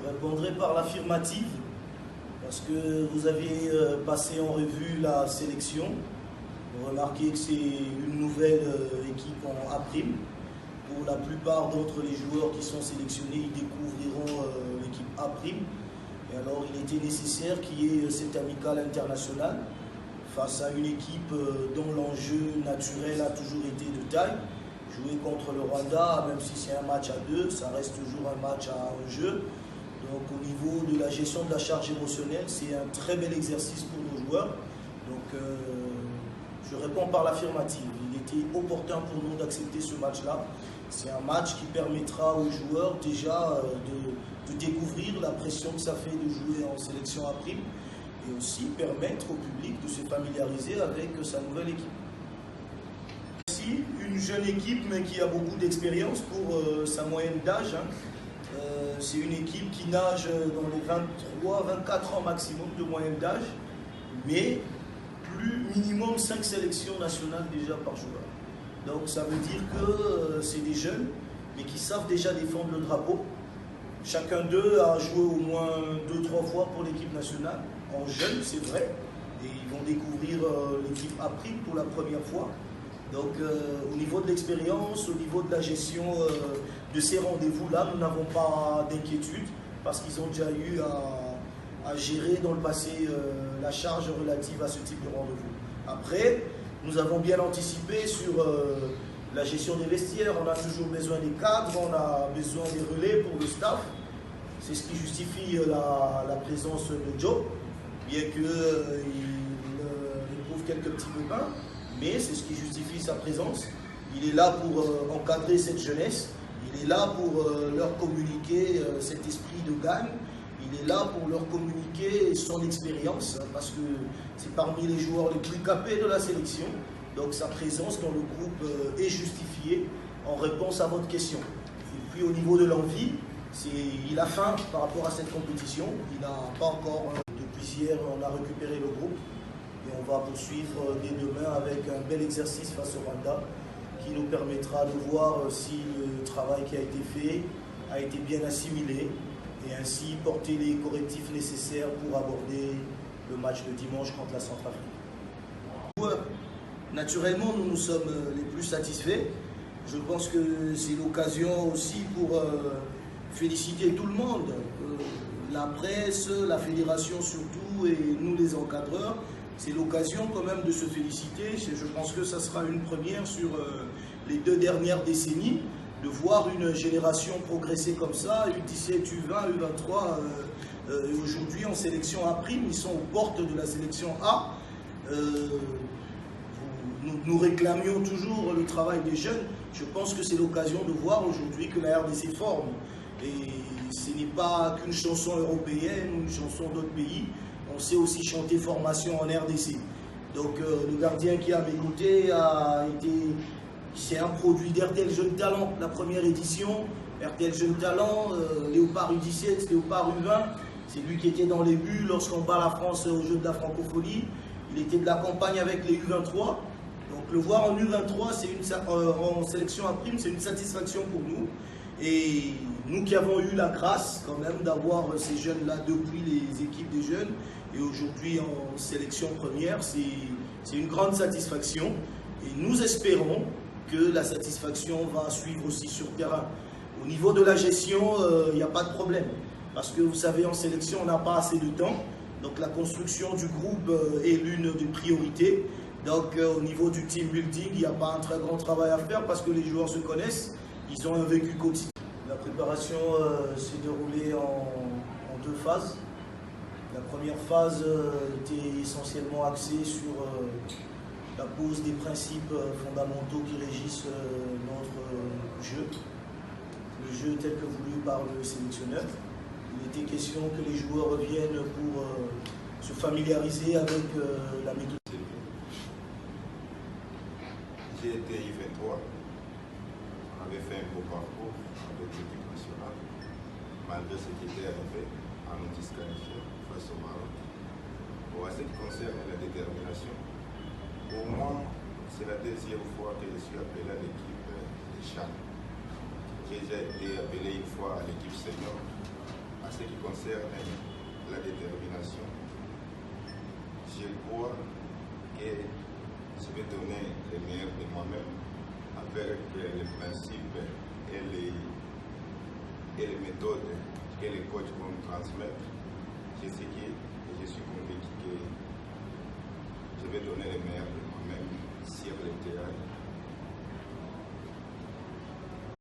Je répondrai par l'affirmative, parce que vous avez passé en revue la sélection. Vous remarquez que c'est une nouvelle équipe en A'. Pour la plupart d'entre les joueurs qui sont sélectionnés, ils découvriront l'équipe A'. Et alors il était nécessaire qu'il y ait cette amicale internationale face à une équipe dont l'enjeu naturel a toujours été de taille. Jouer contre le Rwanda, même si c'est un match à 2, ça reste toujours un match à enjeu. Donc au niveau de la gestion de la charge émotionnelle, c'est un très bel exercice pour nos joueurs. Donc je réponds par l'affirmative. Il était opportun pour nous d'accepter ce match-là. C'est un match qui permettra aux joueurs déjà de découvrir la pression que ça fait de jouer en sélection A', et aussi permettre au public de se familiariser avec sa nouvelle équipe. Une jeune équipe mais qui a beaucoup d'expérience pour sa moyenne d'âge. C'est une équipe qui nage dans les 23-24 ans maximum de moyenne d'âge, mais plus minimum 5 sélections nationales déjà par joueur. Donc ça veut dire que c'est des jeunes, mais qui savent déjà défendre le drapeau. Chacun d'eux a joué au moins 2-3 fois pour l'équipe nationale, en jeune, c'est vrai, et ils vont découvrir l'équipe A' pour la première fois. Donc au niveau de l'expérience, au niveau de la gestion de ces rendez-vous-là, nous n'avons pas d'inquiétude parce qu'ils ont déjà eu à gérer dans le passé la charge relative à ce type de rendez-vous. Après, nous avons bien anticipé sur la gestion des vestiaires. On a toujours besoin des cadres, on a besoin des relais pour le staff. C'est ce qui justifie la présence de Joe, bien qu'il éprouve quelques petits pépins. Mais c'est ce qui justifie sa présence. Il est là pour encadrer cette jeunesse. Il est là pour leur communiquer cet esprit de gagne. Il est là pour leur communiquer son expérience, parce que c'est parmi les joueurs les plus capés de la sélection. Donc sa présence dans le groupe est justifiée en réponse à votre question. Et puis au niveau de l'envie, il a faim par rapport à cette compétition. Il n'a pas encore, depuis hier, on a récupéré le groupe. Et on va poursuivre dès demain avec un bel exercice face au Rwanda qui nous permettra de voir si le travail qui a été fait a été bien assimilé et ainsi porter les correctifs nécessaires pour aborder le match de dimanche contre la Centrafrique. Naturellement, nous sommes les plus satisfaits. Je pense que c'est l'occasion aussi pour féliciter tout le monde, la presse, la fédération surtout et nous les encadreurs. C'est l'occasion quand même de se féliciter. Je pense que ça sera une première sur les 2 dernières décennies, de voir une génération progresser comme ça, U17, U20, U23, et aujourd'hui en sélection A', ils sont aux portes de la sélection A. Nous réclamions toujours le travail des jeunes. Je pense que c'est l'occasion de voir aujourd'hui que la RDC forme. Et ce n'est pas qu'une chanson européenne ou une chanson d'autres pays. On sait aussi chanter formation en RDC. Donc le gardien qui est à mes côtés c'est un produit d'RTL Jeune Talent, la première édition. RTL Jeune Talent, Léopard U17, Léopard U20. C'est lui qui était dans les buts lorsqu'on bat la France aux Jeux de la francophonie. Il était de la campagne avec les U23. Donc le voir en U23, en sélection A', c'est une satisfaction pour nous. Et nous qui avons eu la grâce quand même d'avoir ces jeunes-là depuis les équipes des jeunes et aujourd'hui en sélection première, c'est une grande satisfaction. Et nous espérons que la satisfaction va suivre aussi sur terrain. Au niveau de la gestion, il n'y a pas de problème. Parce que vous savez, en sélection, on n'a pas assez de temps. Donc la construction du groupe est l'une des priorités. Donc au niveau du team building, il n'y a pas un très grand travail à faire parce que les joueurs se connaissent. Ils ont un vécu quotidien. La préparation s'est déroulée en 2 phases. La première phase était essentiellement axée sur la pose des principes fondamentaux qui régissent notre jeu. Le jeu tel que voulu par le sélectionneur. Il était question que les joueurs reviennent pour se familiariser avec la méthode. J'ai été I23, on avait fait un beau parcours avec l'équipe nationale, malgré ce qui était arrivé à nous disqualifier face au Maroc. Pour ce qui concerne la détermination, pour moi, c'est la 2e fois que je suis appelé à l'équipe des Chats. J'ai déjà été appelé une fois à l'équipe senior. À ce ce qui concerne la détermination, je crois que je vais donner le meilleur de moi-même avec les principes et les méthodes que les coachs vont me transmettre. Je sais que je suis convaincu que je vais donner le meilleur de moi-même sur le terrain